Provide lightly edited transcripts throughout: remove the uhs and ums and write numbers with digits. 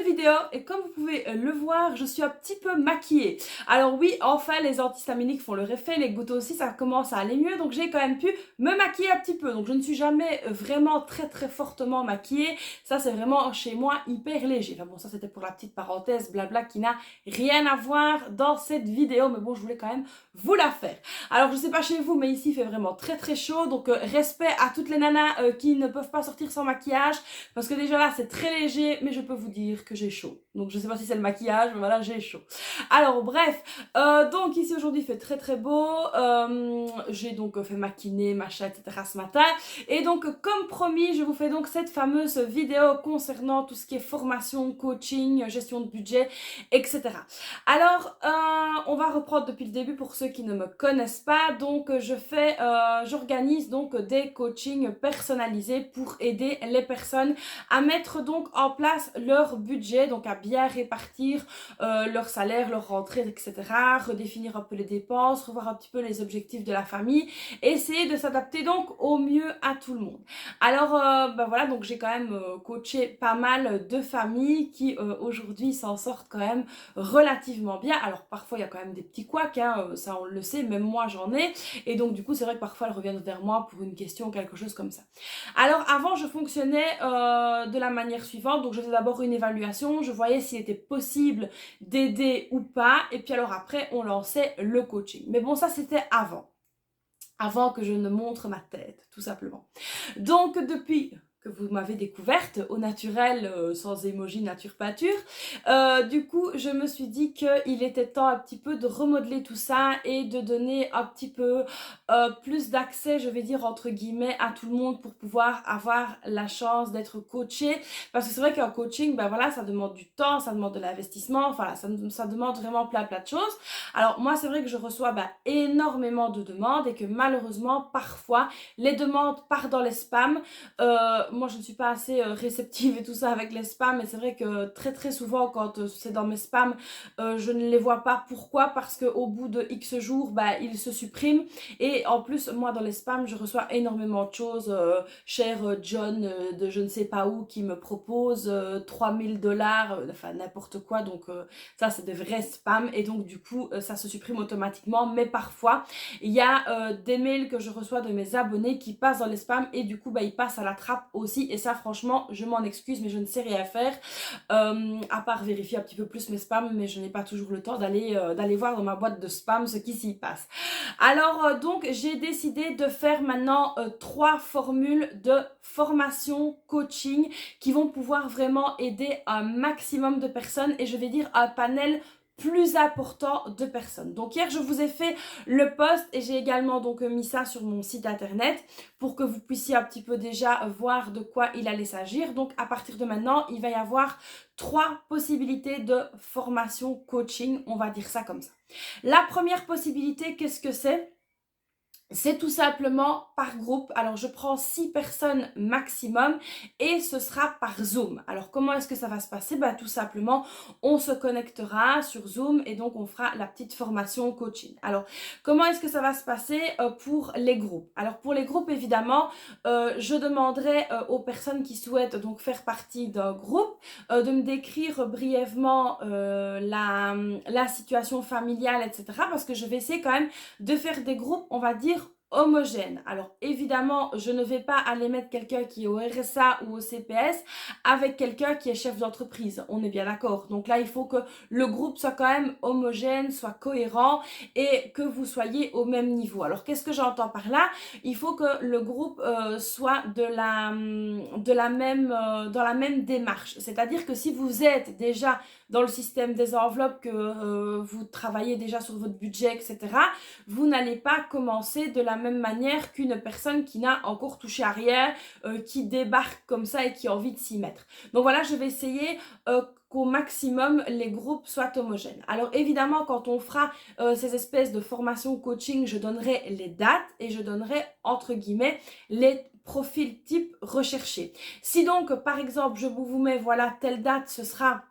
vidéo et comme vous pouvez le voir, je suis un petit peu maquillée. Alors oui, enfin les antihistaminiques font leur effet, les gouttes aussi ça commence à aller mieux, donc j'ai quand même pu me maquiller un petit peu. Donc je ne suis jamais vraiment très fortement maquillée, ça c'est vraiment chez moi hyper léger. Enfin bon, ça c'était pour la petite parenthèse blabla qui n'a rien à voir dans cette vidéo, mais bon je voulais quand même vous la faire. Alors je sais pas chez vous, mais ici il fait vraiment très chaud, donc respect à toutes les nanas qui ne peuvent pas sortir sans maquillage, parce que déjà là c'est très léger, mais je peux vous dire que j'ai chaud. Donc je sais pas si c'est le maquillage, mais voilà, j'ai chaud. Alors bref, donc ici aujourd'hui il fait très beau, j'ai donc fait ma kiné, machin, etc. ce matin, et donc comme promis, je vous fais donc cette fameuse vidéo concernant tout ce qui est formation, coaching, gestion de budget, etc. Alors, on va reprendre depuis le début pour ceux qui ne me connaissent pas. Donc, j'organise donc des coachings personnalisés pour aider les personnes à mettre donc en place leur budget, donc à bien répartir leur salaire, leur rentrée, etc. Redéfinir un peu les dépenses, revoir un petit peu les objectifs de la famille, essayer de s'adapter donc au mieux à tout le monde. Alors, voilà, donc j'ai quand même coaché pas mal de familles qui aujourd'hui s'en sortent quand même relativement bien. Alors parfois il y a quand même des petits couacs, hein, ça on le sait, même moi j'en ai, et donc du coup c'est vrai que parfois elles reviennent vers moi pour une question, quelque chose comme ça. Alors avant je fonctionnais de la manière suivante, donc je faisais d'abord une évaluation, je voyais s'il était possible d'aider ou pas, et puis alors après on lançait le coaching. Mais bon, ça c'était avant que je ne montre ma tête, tout simplement. Donc depuis que vous m'avez découverte au naturel, sans émoji nature pâture, du coup je me suis dit qu'il était temps un petit peu de remodeler tout ça et de donner un petit peu plus d'accès, je vais dire entre guillemets, à tout le monde pour pouvoir avoir la chance d'être coaché, parce que c'est vrai qu'un coaching, ben voilà, ça demande du temps, ça demande de l'investissement, enfin ça demande vraiment plein de choses. Alors moi c'est vrai que je reçois énormément de demandes et que malheureusement parfois les demandes partent dans les spams. Moi je ne suis pas assez réceptive et tout ça avec les spams, et c'est vrai que très souvent quand c'est dans mes spams, je ne les vois pas. Pourquoi? Parce qu'au bout de X jours, ils se suppriment, et en plus moi dans les spams je reçois énormément de choses, cher John de je ne sais pas où qui me propose 3000 $, enfin n'importe quoi, donc ça c'est des vrais spams, et donc du coup ça se supprime automatiquement. Mais parfois il y a des mails que je reçois de mes abonnés qui passent dans les spams, et du coup ils passent à la trappe aussi, et ça franchement je m'en excuse, mais je ne sais rien faire à part vérifier un petit peu plus mes spams, mais je n'ai pas toujours le temps d'aller voir dans ma boîte de spam ce qui s'y passe. Alors donc j'ai décidé de faire maintenant 3 formules de formation coaching qui vont pouvoir vraiment aider un maximum de personnes, et je vais dire un panel plus important de personnes. Donc hier je vous ai fait le post, et j'ai également donc mis ça sur mon site internet pour que vous puissiez un petit peu déjà voir de quoi il allait s'agir. Donc à partir de maintenant il va y avoir 3 possibilités de formation coaching, on va dire ça comme ça. La première possibilité, qu'est-ce que c'est? C'est tout simplement par groupe. Alors je prends 6 personnes maximum, et ce sera par Zoom. Alors comment est-ce que ça va se passer? Tout simplement on se connectera sur Zoom, et donc on fera la petite formation coaching. Alors comment est-ce que ça va se passer pour les groupes? Alors pour les groupes évidemment, je demanderai aux personnes qui souhaitent donc faire partie d'un groupe de me décrire brièvement la situation familiale, etc. Parce que je vais essayer quand même de faire des groupes, on va dire, homogène. Alors évidemment je ne vais pas aller mettre quelqu'un qui est au RSA ou au CPS avec quelqu'un qui est chef d'entreprise, on est bien d'accord. Donc là il faut que le groupe soit quand même homogène, soit cohérent, et que vous soyez au même niveau. Alors qu'est-ce que j'entends par là? Il faut que le groupe soit dans la même démarche, c'est-à-dire que si vous êtes déjà dans le système des enveloppes, que vous travaillez déjà sur votre budget, etc., vous n'allez pas commencer de la même manière qu'une personne qui n'a encore touché à rien, qui débarque comme ça et qui a envie de s'y mettre. Donc voilà, je vais essayer qu'au maximum les groupes soient homogènes. Alors évidemment quand on fera ces espèces de formations coaching, je donnerai les dates et je donnerai entre guillemets les profils types recherchés. Si donc par exemple je vous mets voilà telle date, ce sera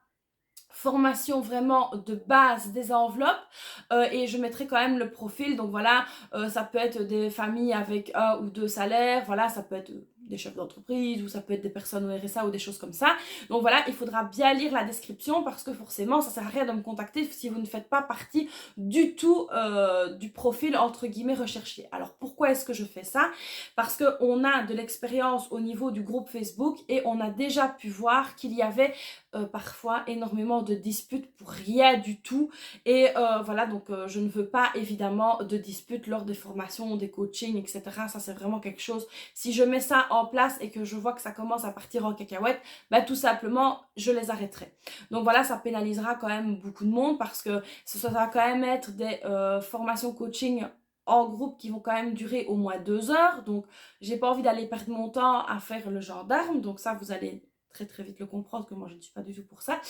formation vraiment de base des enveloppes, et je mettrai quand même le profil. Donc voilà, ça peut être des familles avec 1 ou 2 salaires, voilà, ça peut être des chefs d'entreprise ou ça peut être des personnes au RSA ou des choses comme ça. Donc voilà, il faudra bien lire la description parce que forcément, ça sert à rien de me contacter si vous ne faites pas partie du tout du profil entre guillemets recherché. Alors pourquoi est-ce que je fais ça? Parce qu'on a de l'expérience au niveau du groupe Facebook et on a déjà pu voir qu'il y avait parfois énormément de disputes pour rien du tout. Et voilà, donc je ne veux pas évidemment de disputes lors des formations, des coachings, etc. Ça c'est vraiment quelque chose, si je mets ça en place et que je vois que ça commence à partir en cacahuète, bah tout simplement je les arrêterai. Donc voilà, ça pénalisera quand même beaucoup de monde parce que ça va quand même être des formations coaching en groupe qui vont quand même durer au moins 2 heures. Donc j'ai pas envie d'aller perdre mon temps à faire le gendarme. Donc ça vous allez très très vite le comprendre que moi je ne suis pas du tout pour ça.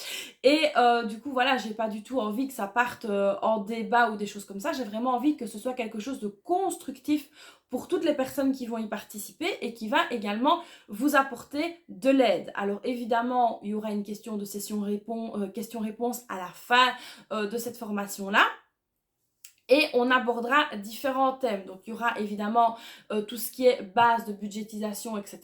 Et du coup voilà, j'ai pas du tout envie que ça parte en débat ou des choses comme ça. J'ai vraiment envie que ce soit quelque chose de constructif pour toutes les personnes qui vont y participer et qui va également vous apporter de l'aide. Alors évidemment, il y aura une question de question-réponse à la fin de cette formation-là. Et on abordera différents thèmes. Donc, il y aura évidemment tout ce qui est base de budgétisation, etc.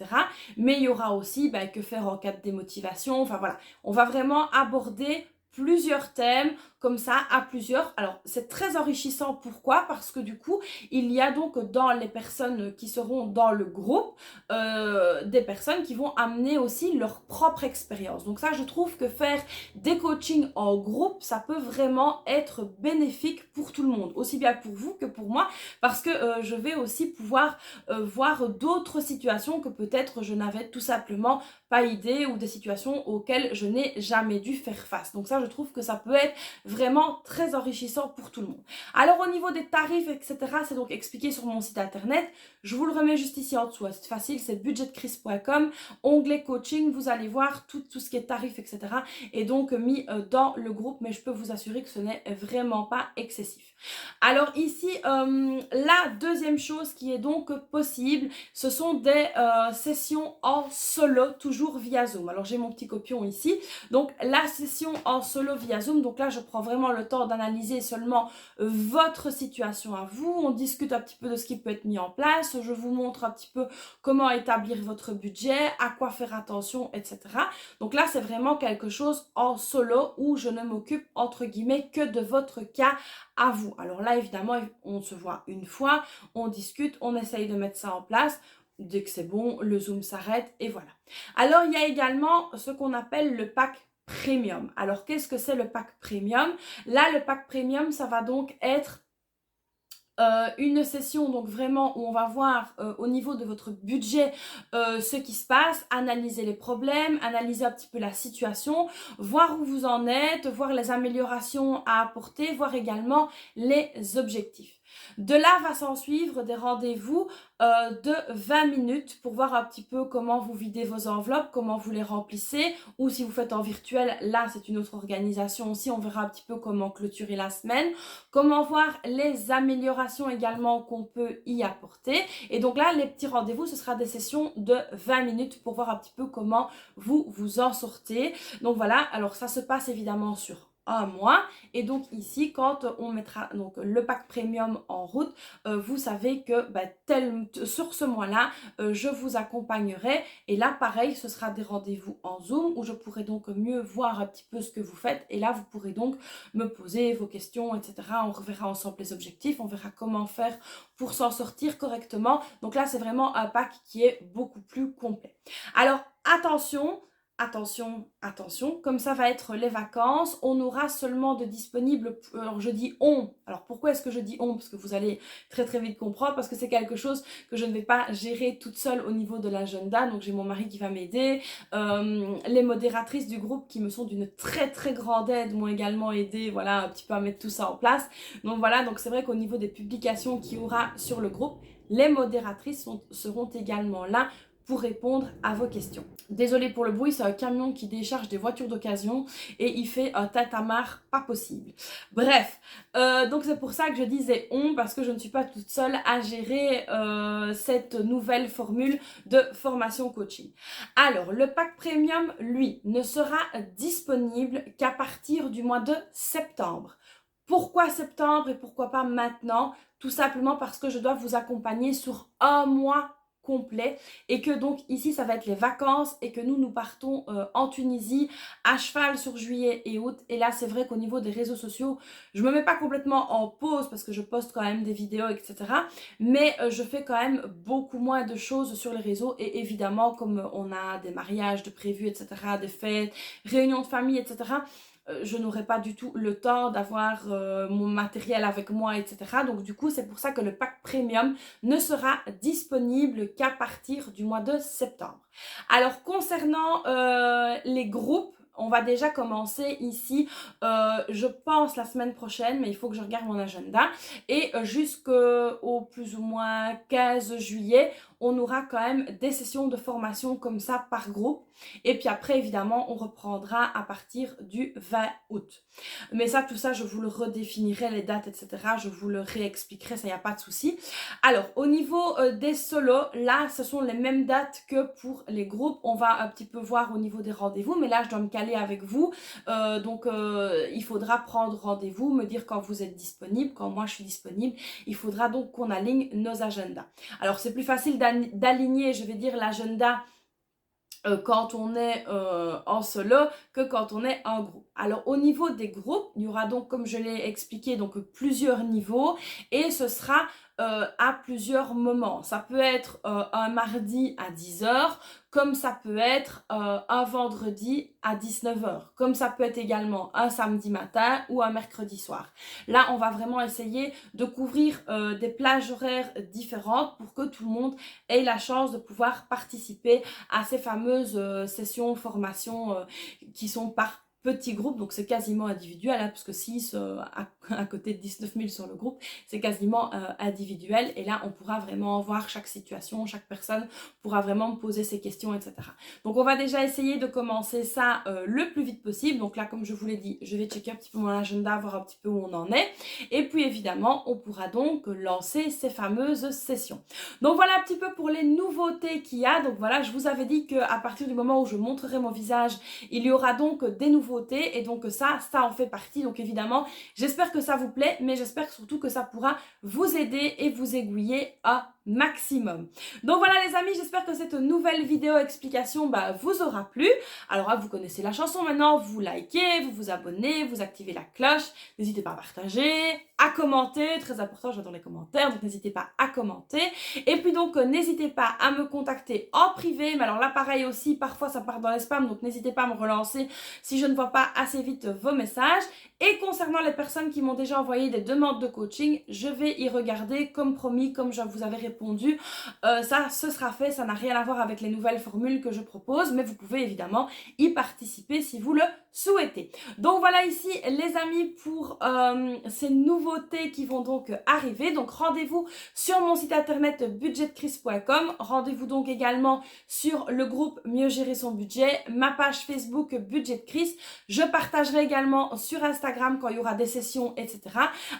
Mais il y aura aussi que faire en cas de démotivation. Enfin, voilà. On va vraiment aborder plusieurs thèmes comme ça à plusieurs. Alors c'est très enrichissant. Pourquoi? Parce que du coup il y a donc dans les personnes qui seront dans le groupe des personnes qui vont amener aussi leur propre expérience. Donc ça je trouve que faire des coachings en groupe ça peut vraiment être bénéfique pour tout le monde, aussi bien pour vous que pour moi, parce que je vais aussi pouvoir voir d'autres situations que peut-être je n'avais tout simplement pas idée ou des situations auxquelles je n'ai jamais dû faire face. Donc ça je trouve que ça peut être vraiment très enrichissant pour tout le monde. Alors au niveau des tarifs, etc., c'est donc expliqué sur mon site internet. Je vous le remets juste ici en dessous. C'est facile, c'est budgetchris.com, onglet coaching, vous allez voir tout ce qui est tarifs, etc. est donc mis dans le groupe, mais je peux vous assurer que ce n'est vraiment pas excessif. Alors ici, la deuxième chose qui est donc possible, ce sont des sessions en solo, toujours via Zoom. Alors j'ai mon petit copion ici. Donc la session en solo via Zoom, donc là je prends vraiment le temps d'analyser seulement votre situation à vous. On discute un petit peu de ce qui peut être mis en place. Je vous montre un petit peu comment établir votre budget, à quoi faire attention, etc. Donc là c'est vraiment quelque chose en solo où je ne m'occupe entre guillemets que de votre cas à vous. Alors là évidemment on se voit une fois, on discute, on essaye de mettre ça en place. Dès que c'est bon, le Zoom s'arrête et voilà. Alors, il y a également ce qu'on appelle le pack premium. Alors, qu'est-ce que c'est le pack premium? Là, le pack premium, ça va donc être une session donc vraiment où on va voir au niveau de votre budget ce qui se passe, analyser les problèmes, analyser un petit peu la situation, voir où vous en êtes, voir les améliorations à apporter, voir également les objectifs. De là va s'en suivre des rendez-vous de 20 minutes pour voir un petit peu comment vous videz vos enveloppes, comment vous les remplissez, ou si vous faites en virtuel, là c'est une autre organisation aussi, on verra un petit peu comment clôturer la semaine, comment voir les améliorations également qu'on peut y apporter. Et donc là, les petits rendez-vous, ce sera des sessions de 20 minutes pour voir un petit peu comment vous vous en sortez. Donc voilà, alors ça se passe évidemment sur un mois et donc ici quand on mettra donc le pack premium en route, vous savez que sur ce mois-là je vous accompagnerai et là pareil ce sera des rendez-vous en Zoom où je pourrai donc mieux voir un petit peu ce que vous faites et là vous pourrez donc me poser vos questions, etc. On reverra ensemble les objectifs, on verra comment faire pour s'en sortir correctement. Donc là c'est vraiment un pack qui est beaucoup plus complet. Alors attention, comme ça va être les vacances, on aura seulement de disponibles, alors je dis on, alors pourquoi est-ce que je dis on? Parce que vous allez très très vite comprendre, parce que c'est quelque chose que je ne vais pas gérer toute seule au niveau de l'agenda, donc j'ai mon mari qui va m'aider, les modératrices du groupe qui me sont d'une très très grande aide m'ont également aidé, voilà, un petit peu à mettre tout ça en place, donc voilà, donc c'est vrai qu'au niveau des publications qu'il y aura sur le groupe, les modératrices seront également là pour répondre à vos questions. Désolée pour le bruit, c'est un camion qui décharge des voitures d'occasion et il fait un tatamar pas possible. Bref, donc c'est pour ça que je disais on, parce que je ne suis pas toute seule à gérer cette nouvelle formule de formation coaching. Alors, le pack premium, lui, ne sera disponible qu'à partir du mois de septembre. Pourquoi septembre et pourquoi pas maintenant? Tout simplement parce que je dois vous accompagner sur un mois complet et que donc ici ça va être les vacances et que nous partons en Tunisie à cheval sur juillet et août. Et là c'est vrai qu'au niveau des réseaux sociaux je me mets pas complètement en pause parce que je poste quand même des vidéos etc, mais je fais quand même beaucoup moins de choses sur les réseaux. Et évidemment comme on a des mariages de prévus etc, des fêtes, réunions de famille etc, je n'aurai pas du tout le temps d'avoir mon matériel avec moi, etc. Donc du coup, c'est pour ça que le pack premium ne sera disponible qu'à partir du mois de septembre. Alors, concernant les groupes, on va déjà commencer ici, je pense la semaine prochaine, mais il faut que je regarde mon agenda. Et jusqu'au plus ou moins 15 juillet, on aura quand même des sessions de formation comme ça par groupe. Et puis après, évidemment, on reprendra à partir du 20 août. Mais ça, tout ça, je vous le redéfinirai, les dates, etc. Je vous le réexpliquerai, ça, il n'y a pas de souci. Alors, au niveau des solos, là, ce sont les mêmes dates que pour les groupes. On va un petit peu voir au niveau des rendez-vous, mais là, je dois me caler avec vous. Donc, il faudra prendre rendez-vous, me dire quand vous êtes disponible, quand moi, je suis disponible. Il faudra donc qu'on aligne nos agendas. Alors, c'est plus facile d'aligner, je vais dire, l'agenda quand on est en solo que quand on est en groupe. Alors au niveau des groupes, il y aura donc, comme je l'ai expliqué, donc plusieurs niveaux et ce sera à plusieurs moments. Ça peut être un mardi à 10h, comme ça peut être un vendredi à 19h, comme ça peut être également un samedi matin ou un mercredi soir. Là, on va vraiment essayer de couvrir des plages horaires différentes pour que tout le monde ait la chance de pouvoir participer à ces fameuses sessions, formations qui sont par petits groupes, donc c'est quasiment individuel, hein, parce que 6 à côté de 19 000 sur le groupe, c'est quasiment individuel, et là on pourra vraiment voir chaque situation, chaque personne pourra vraiment me poser ses questions, etc. Donc on va déjà essayer de commencer ça le plus vite possible. Donc là, comme je vous l'ai dit, je vais checker un petit peu mon agenda, voir un petit peu où on en est, et puis évidemment on pourra donc lancer ces fameuses sessions. Donc voilà un petit peu pour les nouveautés qu'il y a. Donc voilà, je vous avais dit qu'à partir du moment où je montrerai mon visage, il y aura donc des nouveautés, et donc ça en fait partie. Donc évidemment, j'espère que ça vous plaît, mais j'espère surtout que ça pourra vous aider et vous aiguiller un maximum. Donc voilà les amis, j'espère que cette nouvelle vidéo explication vous aura plu. Alors vous connaissez la chanson maintenant, vous likez, vous vous abonnez, vous activez la cloche, n'hésitez pas à partager, à commenter, très important, j'attends les commentaires, donc n'hésitez pas à commenter. Et puis donc n'hésitez pas à me contacter en privé, mais alors là pareil aussi, parfois ça part dans les spams, donc n'hésitez pas à me relancer si je ne vois pas assez vite vos messages. Et concernant les personnes qui m'ont déjà envoyé des demandes de coaching, je vais y regarder comme promis, comme je vous avais répondu. Ça, ce sera fait, ça n'a rien à voir avec les nouvelles formules que je propose, mais vous pouvez évidemment y participer si vous le souhaitez. Donc voilà ici les amis pour ces nouveautés qui vont donc arriver. Donc rendez-vous sur mon site internet budgetchris.com, rendez-vous donc également sur le groupe Mieux gérer son budget, ma page Facebook Budget Chris. Je partagerai également sur Instagram quand il y aura des sessions, etc.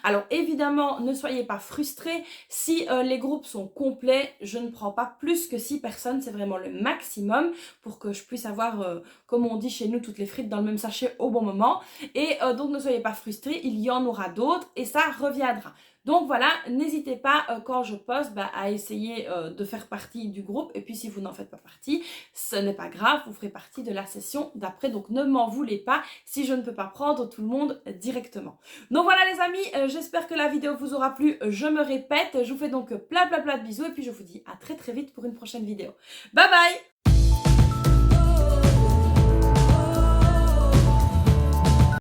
Alors évidemment, ne soyez pas frustrés. Si les groupes sont complets, je ne prends pas plus que 6 personnes. C'est vraiment le maximum pour que je puisse avoir, comme on dit chez nous, toutes les frites dans le même sachet au bon moment. Et donc ne soyez pas frustrés, il y en aura d'autres et ça reviendra. Donc voilà, n'hésitez pas quand je poste à essayer de faire partie du groupe. Et puis si vous n'en faites pas partie, ce n'est pas grave, vous ferez partie de la session d'après. Donc ne m'en voulez pas si je ne peux pas prendre tout le monde directement. Donc voilà les amis, j'espère que la vidéo vous aura plu. Je me répète, je vous fais donc plein de bisous et puis je vous dis à très vite pour une prochaine vidéo. Bye bye!